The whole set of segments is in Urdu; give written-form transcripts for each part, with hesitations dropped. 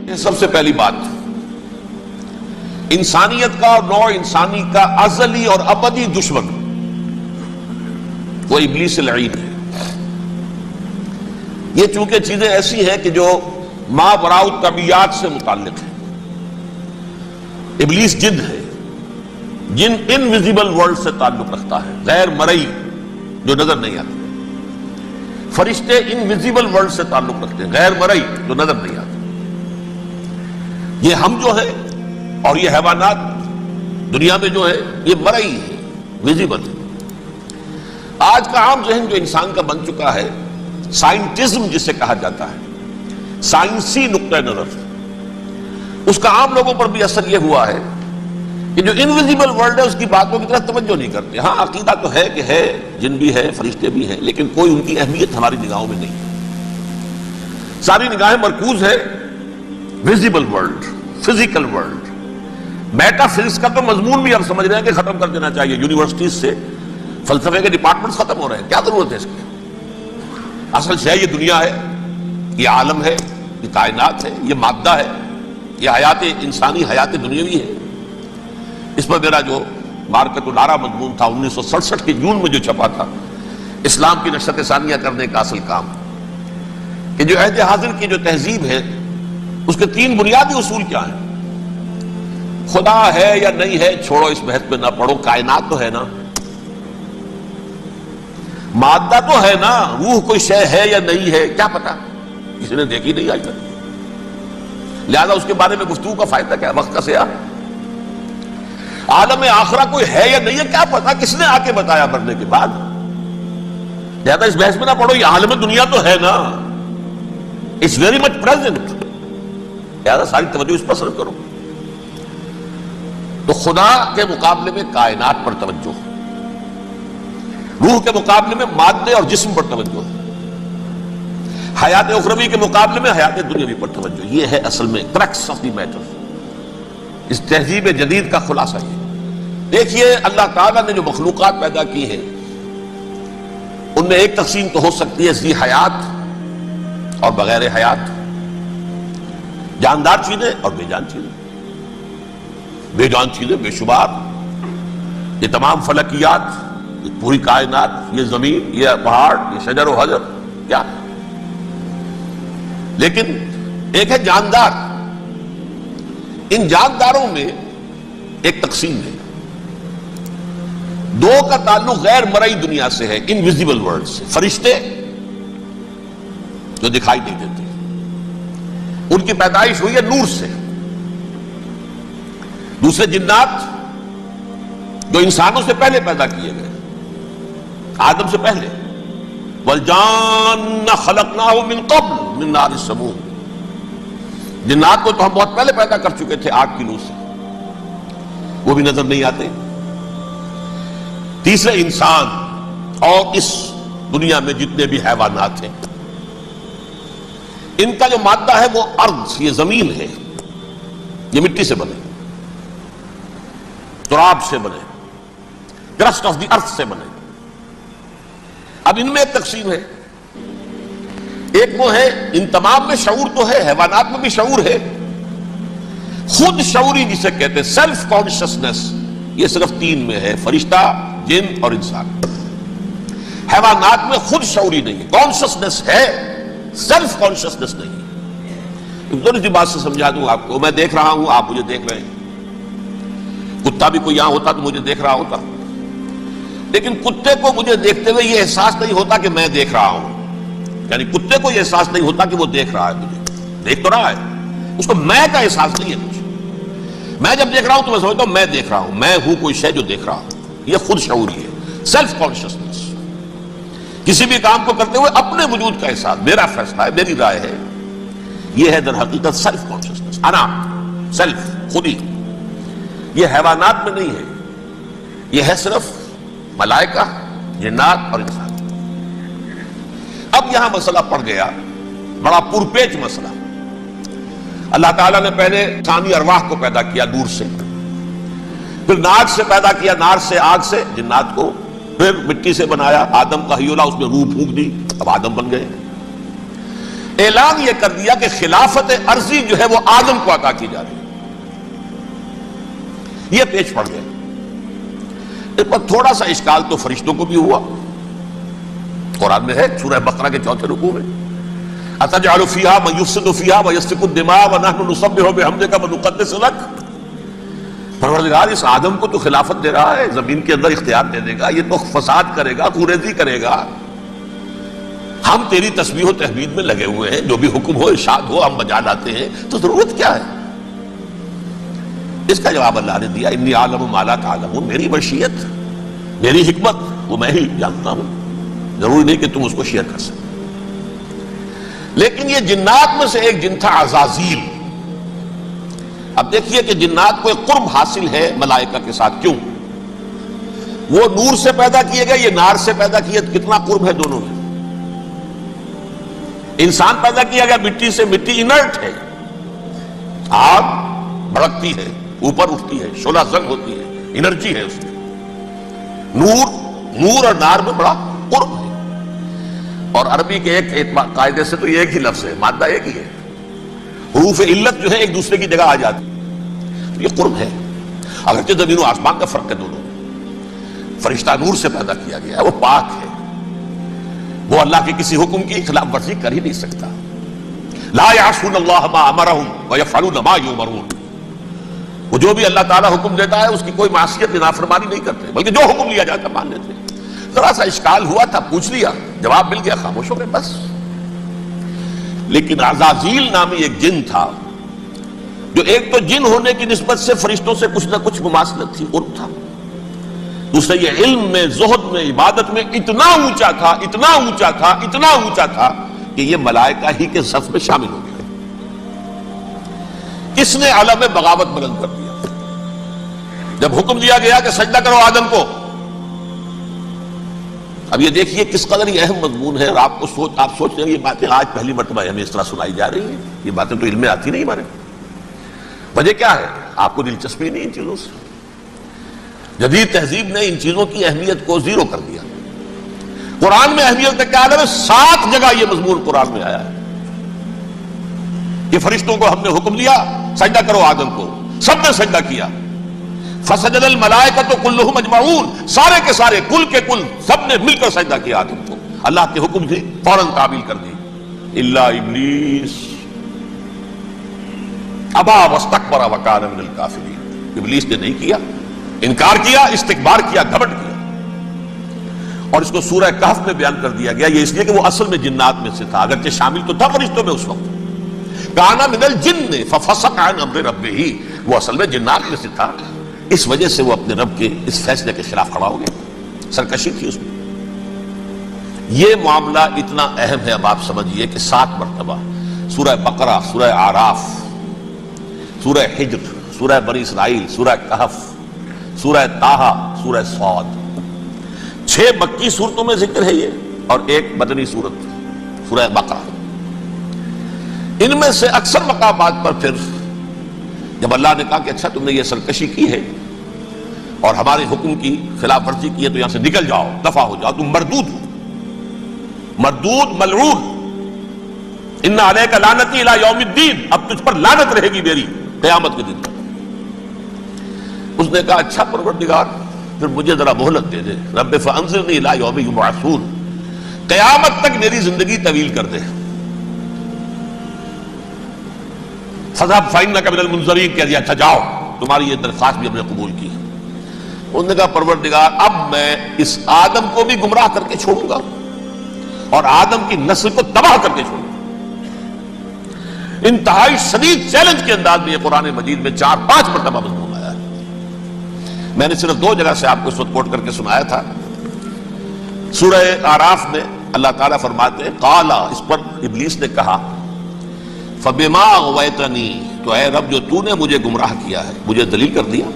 سب سے پہلی بات، انسانیت کا اور نوع انسانی کا ازلی اور ابدی دشمن وہ ابلیس لعین ہے۔ یہ چونکہ چیزیں ایسی ہیں کہ جو ماوراء الطبیعات سے متعلق ہیں۔ ابلیس جن ہے، جن انویزیبل ورلڈ سے تعلق رکھتا ہے، غیر مرئی جو نظر نہیں آتی۔ فرشتے انویزیبل ورلڈ سے تعلق رکھتے ہیں، غیر مرئی جو نظر نہیں آتے۔ یہ ہم جو ہے اور یہ حیوانات دنیا میں جو ہے یہ مرئی ہے، ویزیبل ہے۔ آج کا عام ذہن جو انسان کا بن چکا ہے، سائنٹزم جسے کہا جاتا ہے، سائنسی نقطہ نظر، اس کا عام لوگوں پر بھی اثر یہ ہوا ہے کہ جو انویزیبل ورلڈ ہے اس کی باتوں کی طرف توجہ نہیں کرتے۔ ہاں عقیدہ تو ہے کہ ہے، جن بھی ہے، فرشتے بھی ہیں، لیکن کوئی ان کی اہمیت ہماری نگاہوں میں نہیں۔ ساری نگاہیں مرکوز ہے visible world, physical world. Meta physics کا تو مضمون بھی ہم سمجھ رہے ہیں کہ ختم کر دینا چاہیے، یونیورسٹیز سے فلسفے کے ڈپارٹمنٹس ختم ہو رہے ہیں، کیا ضرورت ہے اس کی؟ اصل شے یہ دنیا ہے، یہ عالم ہے، یہ کائنات ہے، یہ مادہ ہے، یہ حیات انسانی، حیات دنیاوی ہے۔ اس پر میرا جو مارکت الارا مضمون تھا 1967 کے جون میں جو چھپا تھا، اسلام کی نشرت ثانیہ کرنے کا اصل کام، کہ جو عہد حاضر کی جو تہذیب ہے اس کے 3 بنیادی اصول کیا ہیں؟ خدا ہے یا نہیں ہے چھوڑو، اس بحث پہ نہ پڑھو، کائنات تو ہے نا، مادہ تو ہے نا، روح کوئی شے ہے یا نہیں ہے کیا پتا، کسی نے دیکھی نہیں آج تک، لہذا اس کے بارے میں گفتگو کا فائدہ کیا، وقت کا سیاہ۔ عالم آخرہ کوئی ہے یا نہیں ہے کیا پتا، کس نے آ کے بتایا مرنے کے بعد، لہذا اس بحث میں نہ پڑھو، یہ عالم دنیا تو ہے نا، اٹس ویری مچ پریزنٹ، لہذا ساری توجہ اس پر صرف کرو۔ تو خدا کے مقابلے میں کائنات پر توجہ، روح کے مقابلے میں مادے اور جسم پر توجہ، حیات اخروی کے مقابلے میں حیات دنیاوی پر توجہ۔ یہ ہے اصل میں کریکس آف دی میٹر، اس تہذیب جدید کا خلاصہ یہ۔ دیکھیے اللہ تعالیٰ نے جو مخلوقات پیدا کی ہیں ان میں ایک تقسیم تو ہو سکتی ہے ذی حیات اور بغیر حیات، جاندار چیزیں اور بے جان چیزیں۔ بے جان چیزیں بے شمار، یہ تمام فلکیات، یہ پوری کائنات، یہ زمین، یہ پہاڑ، یہ شجر و حجر، کیا ہے؟ لیکن ایک ہے جاندار۔ ان جانداروں میں ایک تقسیم ہے، 2 کا تعلق غیر مرئی دنیا سے ہے، انویزیبل ورلڈ سے۔ فرشتے جو دکھائی نہیں دیتے، ان کی پیدائش ہوئی ہے نور سے۔ دوسرے جنات جو انسانوں سے پہلے پیدا کیے گئے، آدم سے پہلے، وَالْجَانَّ خَلَقْنَاهُ مِن قَبْلُ مِن نَارِ السَّمُومِ، جنات کو تو ہم بہت پہلے پیدا کر چکے تھے آگ کی لو سے، وہ بھی نظر نہیں آتے۔ تیسرے انسان اور اس دنیا میں جتنے بھی حیوانات ہیں، ان کا جو مادہ ہے وہ ارض، یہ زمین ہے، یہ مٹی سے بنے، تراب سے بنے، کرسٹ آف دی ارتھ سے بنے۔ اب ان میں ایک تقسیم ہے، ایک وہ ہے، ان تمام میں شعور تو ہے، حیوانات میں بھی شعور ہے، خود شعوری جسے کہتے ہیں سیلف کانشسنس، یہ صرف 3 میں ہے، فرشتہ، جن اور انسان۔ حیوانات میں خود شعوری نہیں ہے، کانشسنس ہے، سیلف کانشسنس نہیں ہے۔ ذرا سی بات سے سمجھا دوں آپ کو، میں دیکھ رہا ہوں، آپ مجھے دیکھ رہے ہیں، کتا بھی کوئی یہاں ہوتا تو مجھے دیکھ رہا ہوتا، لیکن کتے کو مجھے دیکھتے ہوئے یہ احساس نہیں ہوتا کہ میں دیکھ رہا ہوں، یعنی کتے کو یہ احساس نہیں ہوتا کہ وہ دیکھ رہا ہے، مجھے دیکھ تو رہا ہے، اس کو میں کا احساس نہیں ہے کچھ۔ میں جب دیکھ رہا ہوں تو میں سمجھتا ہوں میں دیکھ رہا ہوں، میں ہوں کوئی شے جو دیکھ رہا ہوں، یہ خود شعوری ہے، سیلف کانشسنس۔ کسی بھی کام کو کرتے ہوئے اپنے وجود کا احساس، میرا فیصلہ ہے، میری رائے ہے، یہ ہے در حقیقت سیلف کانشسنس، انا، سیلف، خودی۔ یہ حیوانات میں نہیں ہے، یہ ہے صرف ملائکہ، جنات اور انسان۔ اب یہاں مسئلہ پڑ گیا، بڑا پرپیچ مسئلہ۔ اللہ تعالیٰ نے پہلے انسانی ارواح کو پیدا کیا نور سے، پھر ناک سے پیدا کیا، نار سے، آگ سے جنات کو، پھر مٹی سے بنایا، آدم کا حی اللہ، اس میں روح پھونک دی، اب آدم بن گئے۔ اعلان یہ کر دیا کہ خلافت عرضی جو ہے وہ آدم کو عطا کی جا رہی ہے. یہ پیش پڑ گیا. اس پر تھوڑا سا اشکال تو فرشتوں کو بھی ہوا. قرآن میں ہے سورہ بقرہ کے 4 رکوع میں اتجعل فیہا من یفسد فیہا ویسفک الدماء ونحن نسبح بحمدک ونقدس لک. پروردگار اس آدم کو تو خلافت دے رہا ہے, زمین کے اندر اختیار دے دے گا, یہ تو فساد کرے گا, خوریزی کرے گا, ہم تیری تسبیح و تحمید میں لگے ہوئے ہیں, جو بھی حکم ہو ارشاد ہو ہم بجا لاتے ہیں, تو ضرورت کیا ہے؟ اس کا جواب اللہ نے دیا انی اعلم ما لا تعلمون. میری مشیت, میری حکمت وہ میں ہی جانتا ہوں, ضروری نہیں کہ تم اس کو شیئر کر سکتے. لیکن یہ جنات میں سے ایک جن تھا عزازیل. اب دیکھیے کہ جنات کو ایک قرب حاصل ہے ملائکہ کے ساتھ. کیوں؟ وہ نور سے پیدا کیے گئے, یہ نار سے پیدا کیے, کتنا قرب ہے دونوں میں. انسان پیدا کیا گیا مٹی سے, مٹی انرٹ ہے, آگ بھڑکتی ہے, اوپر اٹھتی ہے, شعلہ زنگ ہوتی ہے, انرجی ہے اس میں. نور اور نار میں بڑا قرب ہے. اور عربی کے ایک قاعدے سے تو یہ ایک ہی لفظ ہے, مادہ ایک ہی ہے, حروف علت جو ہے ایک دوسرے کی جگہ آ جاتی. یہ قرب ہے, اگرچہ زمین و آسمان کا فرق ہے دونوں. فرشتہ نور سے پیدا کیا گیا ہے, وہ پاک ہے, وہ اللہ کے کسی حکم کی خلاف ورزی کر ہی نہیں سکتا. لا یعصون اللہ ما امرہم ویفعلون ما یؤمرون. وہ جو بھی اللہ تعالیٰ حکم دیتا ہے اس کی کوئی معصیت نافرمانی نہیں کرتے, بلکہ جو حکم لیا جاتا مان لیتے. ذرا سا اشکال ہوا تھا, پوچھ لیا, جواب مل گیا, خاموش ہو گئے بس. لیکن عزازیل نامی ایک جن تھا جو ایک تو جن ہونے کی نسبت سے فرشتوں سے کچھ نہ کچھ مماثلت تھی, قرب تھا. دوسرے یہ علم میں, زہد میں, عبادت میں اتنا اونچا تھا, اتنا اونچا تھا, اتنا اونچا تھا کہ یہ ملائکہ ہی کے صف میں شامل ہو گئے. کس نے علم بغاوت بلند کر دیا جب حکم دیا گیا کہ سجدہ کرو آدم کو. اب یہ دیکھیے کس قدر یہ اہم مضمون ہے. اور آپ سوچ رہے ہیں یہ باتیں آج پہلی مرتبہ ہمیں اس طرح سنائی جا رہی ہیں. یہ باتیں تو علم میں آتی نہیں ہمارے. وجہ کیا ہے؟ آپ کو دلچسپی نہیں ان چیزوں سے. جدید تہذیب نے ان چیزوں کی اہمیت کو زیرو کر دیا. قرآن میں اہمیت کا کیا ہے؟ 7 جگہ یہ مضمون قرآن میں آیا ہے کہ فرشتوں کو ہم نے حکم دیا سجدہ کرو آدم کو, سب نے سجدہ کیا. فسجد الملائکۃ کلھم اجمعون, سارے کے سارے, کل کے کل, سب نے مل کر سجدہ کیا آدم کو. اللہ کے حکم سے فوراً تعمیل کر دی. الا ابلیس ابا واستکبر وکان من الکافرین. ابلیس نے نہیں کیا, انکار کیا, استکبار کیا, گھمنڈ کیا. اور اس کو سورہ کہف میں بیان کر دیا گیا. یہ اس لیے کہ وہ اصل میں جنات میں سے تھا, اگرچہ شامل تو تھا فرشتوں میں اس وقت. کانا من الجن ففسق عن امر ربہ, وہ اصل میں جنات میں سے تھا. اس وجہ سے وہ اپنے رب کے اس فیصلے کے خلاف کھڑا ہو گیا, سرکشی تھی اس میں. یہ معاملہ اتنا اہم ہے, اب آپ سمجھیے کہ 7 مرتبہ سورہ بقرہ, سورہ اعراف, سورہ حجر, سورہ بنی اسرائیل, سورہ کہف, سورہ طٰہٰ, سورہ صاد, 6 مکی صورتوں میں ذکر ہے یہ, اور ایک مدنی صورت سورہ بقرہ. ان میں سے اکثر مقامات پر پھر جب اللہ نے کہا کہ اچھا تم نے یہ سرکشی کی ہے اور ہمارے حکم کی خلاف ورزی کی ہے تو یہاں سے نکل جاؤ, دفع ہو جاؤ, تم مردود ہو, مردود ملعون. ان علیک لعنتی الی یوم الدین, اب تجھ پر لعنت رہے گی میری قیامت کے دن تک. اس نے کہا اچھا پروردگار پھر مجھے ذرا مہلت دے دے, رب فانظرنی الی یوم یبعثون, قیامت تک میری زندگی طویل کر دے. فذهب فإنك من المنظرین, کہہ دیا اچھا جاؤ, تمہاری یہ درخواست بھی ہم نے قبول کی. انہوں نے کہا پروردگار اب میں اس آدم کو بھی گمراہ کر کے چھوڑوں گا اور آدم کی نسل کو تباہ کر کے چھوڑوں گا. انتہائی شدید چیلنج کے انداز میں یہ قرآن مجید میں 4-5 مرتبہ مضمون آیا ہے. میں نے صرف 2 جگہ سے آپ کو اس وقت کوٹ کر کے سنایا تھا. سورہ اعراف میں اللہ تعالیٰ فرماتے ہیں قالا, اس پر ابلیس نے کہا فبما اغویتنی, تو اے رب جو تو نے مجھے گمراہ کیا ہے, مجھے دلیل کر دیا,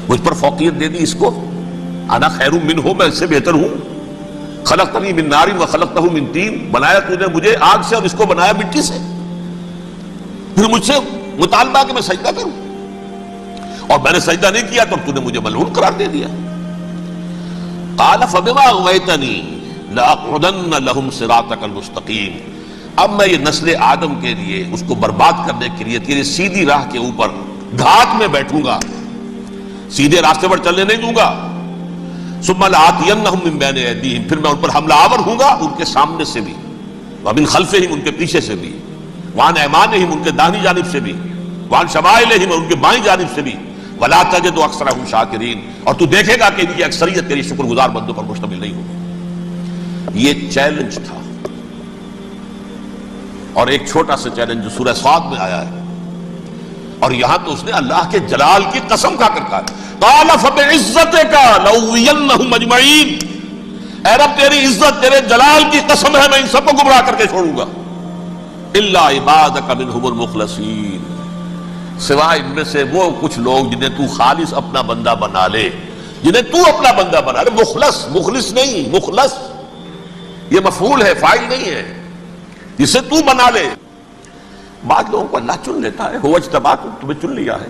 مجھ پر فوقیت دے دی اس کو, انا خیر منہ, میں اس سے بہتر ہوں, خلقتنی من نار وخلقتہ من طین, بنایا تو نے مجھے آگ سے اور اس کو بنایا مٹی سے, پھر مجھ سے مطالبہ کہ میں سجدہ کروں, اور میں نے سجدہ نہیں کیا تو تو نے مجھے ملعون قرار دے دیا. قال فبما اغویتنی لاقعدن لهم صراطک المستقیم, اب میں یہ نسل آدم کے لیے اس کو برباد کرنے کے لیے تیری سیدھی راہ کے اوپر گھات میں بیٹھوں گا، سیدھے راستے پر چلنے نہیں دوں گا. ثم لآتینہم من بین ایدیہم، پھر میں ان پر حملہ آور ہوں گا ان کے سامنے سے بھی، ومن خلفہم ان کے پیچھے سے بھی، وعن ایمانہم ان کے داہنی جانب سے بھی، وعن شمائلہم ان کے بائیں جانب سے بھی، ولا تجد اکثرہم شاکرین، اور تو دیکھے گا کہ ان کی اکثریت تیری شکر گزار بندوں پر مشتمل نہیں ہوگی. یہ چیلنج تھا. اور ایک چھوٹا سا چیلنج جو سورہ صاد میں آیا ہے، اور یہاں تو اس نے اللہ کے جلال کی قسم کھا کر کہا قال فبعزتک لأغوینہم اجمعین، اے رب تیری عزت تیرے جلال کی قسم ہے میں ان سب کو گمراہ کر کے چھوڑوں گا، الا عبادک منہم المخلصین، سوائے ان میں سے وہ کچھ لوگ جنہیں تو خالص اپنا بندہ بنا لے، جنہیں تو اپنا بندہ بنا لے. مخلص، مخلص نہیں، مخلص یہ مفعول ہے، فاعل نہیں ہے، جسے تو بنا لے. بعض لوگوں کو اللہ چن لیتا ہے، هو اجتباکم، تمہیں چن لیا ہے.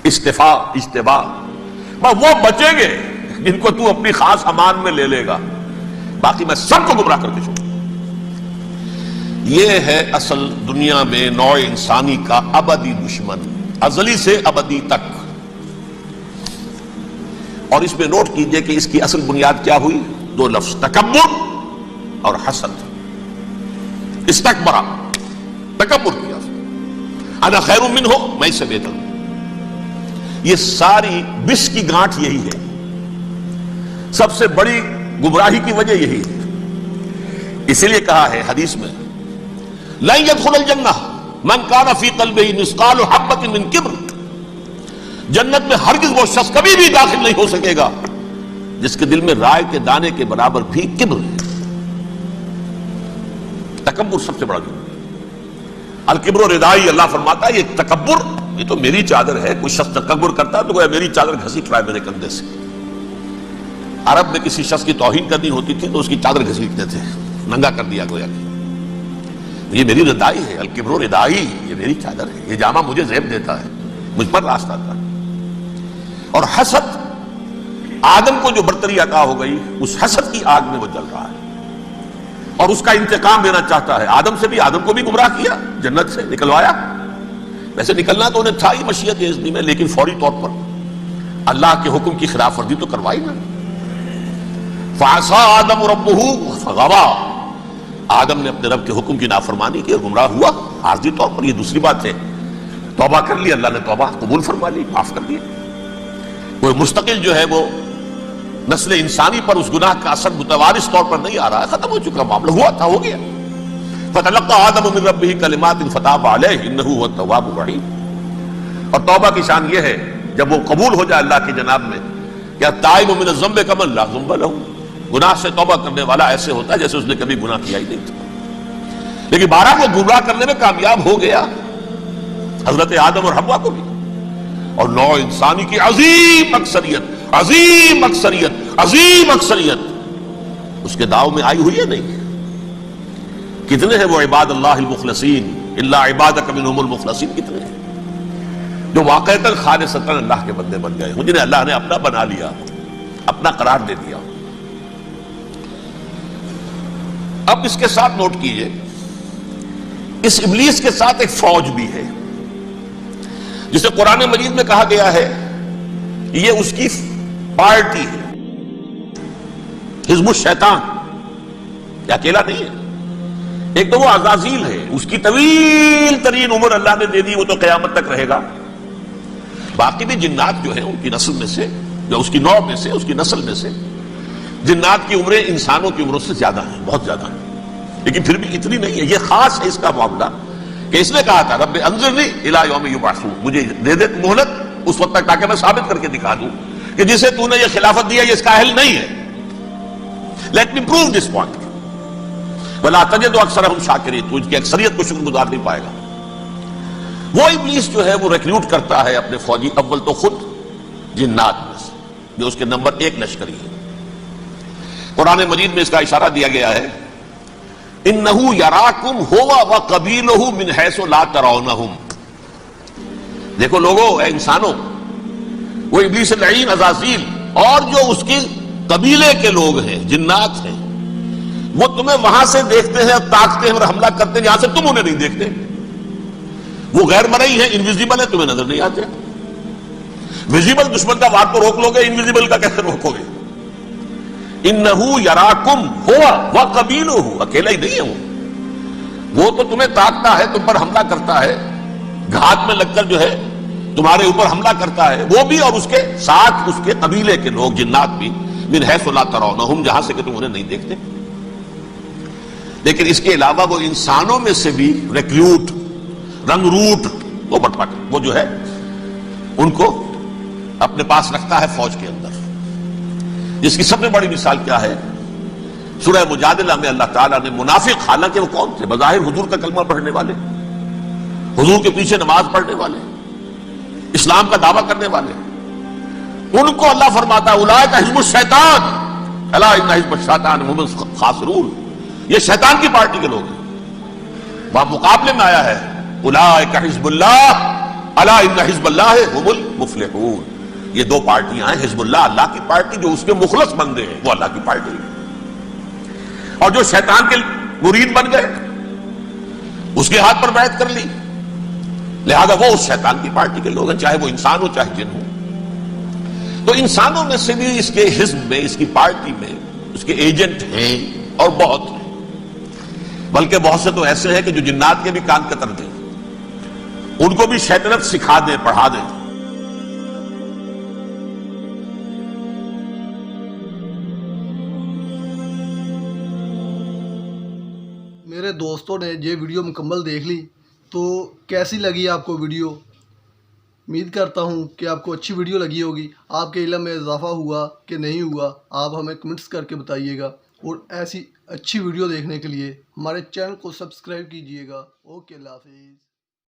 استفاء، اجتباء، وہ بچیں گے جن کو تو اپنی خاص امان میں لے لے گا، باقی میں سب کو گمراہ کر کے چھوڑوں. یہ ہے اصل دنیا میں نوع انسانی کا ابدی دشمن، ازلی سے ابدی تک. اور اس میں نوٹ کیجئے کہ اس کی اصل بنیاد کیا ہوئی؟ دو لفظ، تکبر اور حسد. استکبرا، تکبر کیا، انا خیر منہ، میں اس سے بہتر ہوں. یہ ساری بس کی گانٹھ یہی ہے، سب سے بڑی گمراہی کی وجہ یہی ہے. اسی لیے کہا ہے حدیث میں لن يدخل الجنہ من کان فی قلبہ مثقال حبۃ من کبر، جنت میں ہرگز وہ شخص کبھی بھی داخل نہیں ہو سکے گا جس کے دل میں رائے کے دانے کے برابر بھی کبر ہے. تکبر سب سے بڑا جرم ہے. الکبر ردائی، اللہ فرماتا ہے یہ تکبر یہ تو میری چادر ہے. کوئی شخص تکبر کرتا ہے تو گویا میری چادر گھسیٹ رہا ہے میرے کندھے سے. عرب میں کسی شخص کی توہین کرنی ہوتی تھی تو اس کی چادر گھسیٹتے تھے، ننگا کر دیا گویا کہ یہ میری ردائی ہے. الکبر ردائی، یہ میری چادر ہے، یہ جامہ مجھے زیب دیتا ہے، مجھ پر راستہ آتا ہے. اور حسد، آدم کو جو برتری عطا ہو گئی اس حسد کی آگ میں وہ جل رہا ہے اور اس کا انتقام لینا چاہتا ہے. آدم سے بھی، آدم کو بھی گمراہ کیا، جنت سے نکلوایا. ویسے نکلنا تو انہیں تھا ہی مشیت اذنی میں، لیکن فوری طور پر اللہ کے حکم کی خلاف ورزی تو کروائی نا. فعصى آدم ربہ فغوى، آدم نے اپنے رب کے حکم کی نافرمانی کی اور گمراہ ہوا عارضی طور پر. یہ دوسری بات ہے، توبہ کر لی، اللہ نے توبہ قبول فرما لی، معاف کر دیا. وہ مستقل جو ہے وہ نسل انسانی پر اس گناہ کا اثر متوارث طور پر نہیں آ رہا ہے، ختم ہو چکا معاملہ، ہوا تھا ہو گیا. فتلقى آدم من ربہ کلمات فتاب علیہ انہ هو التواب الرحیم. اور توبہ کی شان یہ ہے جب وہ قبول ہو جائے اللہ کی جناب میں، کیا تائب من الذنب کمن لا ذنب له، گناہ سے توبہ کرنے والا ایسے ہوتا ہے جیسے اس نے کبھی گناہ کیا ہی نہیں تھا. لیکن بارہ وہ گمراہ کرنے میں کامیاب ہو گیا، حضرت آدم اور حوا کو بھی. اور نوع انسانی کی عظیم اکثریت، عظیم اکثریت، عظیم اکثریت اس کے داؤ میں آئی ہوئی ہے نہیں. کتنے ہیں وہ عباد اللہ المخلصین، الا عبادک منہم المخلصین، کتنے ہیں جو واقعتاً خالصتاً اللہ کے بندے بن گئے ہوں، جنہیں اللہ نے اپنا بنا لیا، اپنا قرار دے دیا. اب اس کے ساتھ نوٹ کیجئے، اس ابلیس کے ساتھ ایک فوج بھی ہے جسے قرآن مجید میں کہا گیا ہے یہ اس کی پارٹی ہے، حزب الشیطان. یہ اکیلا نہیں ہے. ایک تو وہ عزازیل ہے، اس کی طویل ترین عمر اللہ نے دے دی، وہ تو قیامت تک رہے گا. باقی بھی جنات جو ہیں ان کی نسل میں سے، جو اس کی نوع میں سے، اس کی نسل میں سے، جنات کی عمریں انسانوں کی عمروں سے زیادہ ہیں، بہت زیادہ ہیں، لیکن پھر بھی اتنی نہیں ہے. یہ خاص ہے اس کا معاملہ کہ اس نے کہا تھا رب انظرنی الی یوم یبعثون، مجھے دے دے مہلت اس وقت تک تاکہ میں ثابت کر کے دکھا دوں کہ جسے تو نے یہ خلافت دیا یہ اس کا اہل نہیں ہے. Let me prove this point. ولا تجد اکثرہم شاکرین، تو اس کی اکثریت کو شکر گزار نہیں پائے گا. وہ ابلیس جو ہے وہ ریکروٹ کرتا ہے اپنے فوجی، اول تو خود جنات میں سے جو اس کے نمبر 1 لشکری ہے. قرآن مجید میں اس کا اشارہ دیا گیا ہے انہو یراکم ہوا وقبیلہ من حیث لا ترونہم. دیکھو لوگو، اے انسانوں، وہ ابلیس لعین عزازیل اور جو اس کے قبیلے کے لوگ ہیں، جنات ہیں، وہ تمہیں وہاں سے دیکھتے ہیں اور تاکتے ہیں اور حملہ کرتے ہیں جہاں سے تم انہیں نہیں دیکھتے. وہ غیر مرئی ہیں، انویزیبل ہے، تمہیں نظر نہیں آتے. ویزیبل دشمن کا وار کو روک لو گے، انویزیبل کا کیسے روکو گے؟ انہو یراکم ہوا وقبیلہ، اکیلا ہی نہیں ہے وہ تو تمہیں تاکتا ہے، تم پر حملہ کرتا ہے، گھات میں لگ کر جو ہے تمہارے اوپر حملہ کرتا ہے، وہ بھی اور اس کے ساتھ اس کے قبیلے کے لوگ، جنات بھی، من حیث لا ترونہم، جہاں سے کہ تم انہیں نہیں دیکھتے. لیکن اس کے علاوہ وہ انسانوں میں سے بھی ریکروٹ، رنگ روٹ، وہ بٹ وہ جو ہے ان کو اپنے پاس رکھتا ہے فوج کے اندر. جس کی سب سے بڑی مثال کیا ہے؟ سورہ مجادلہ میں اللہ تعالیٰ نے منافق، حالانکہ وہ کون تھے؟ بظاہر حضور کا کلمہ پڑھنے والے، حضور کے پیچھے نماز پڑھنے والے، اسلام کا دعویٰ کرنے والے، ان کو اللہ فرماتا ہے اولئک حزب الشیطان الا ان حزب الشیطان هم الخاسرون، یہ شیطان کی پارٹی کے لوگ ہیں. وہاں مقابلے میں آیا ہے اولئک حزب اللہ الا ان حزب اللہ هم المفلحون. یہ دو پارٹیاں ہیں، حزب اللہ اللہ کی پارٹی جو اس کے مخلص بندے ہیں، وہ اللہ کی پارٹی ہے، اور جو شیطان کے مرید بن گئے اس کے ہاتھ پر بیعت کر لی، لہذا وہ اس شیطان کی پارٹی کے لوگ ہیں، چاہے وہ انسان ہو چاہے جن ہو. تو انسانوں میں سے بھی اس کے حزب میں، اس کی پارٹی میں اس کے ایجنٹ ہیں، اور بہت ہیں، بلکہ بہت سے تو ایسے ہیں کہ جو جنات کے بھی کان کتر دیں، ان کو بھی شیطنت سکھا دیں، پڑھا دیں. میرے دوستوں نے یہ ویڈیو مکمل دیکھ لی، تو کیسی لگی آپ کو ویڈیو؟ امید کرتا ہوں کہ آپ کو اچھی ویڈیو لگی ہوگی. آپ کے علم میں اضافہ ہوا کہ نہیں ہوا، آپ ہمیں کمنٹس کر کے بتائیے گا. اور ایسی اچھی ویڈیو دیکھنے کے لیے ہمارے چینل کو سبسکرائب کیجیے گا. اوکے، اللہ حافظ.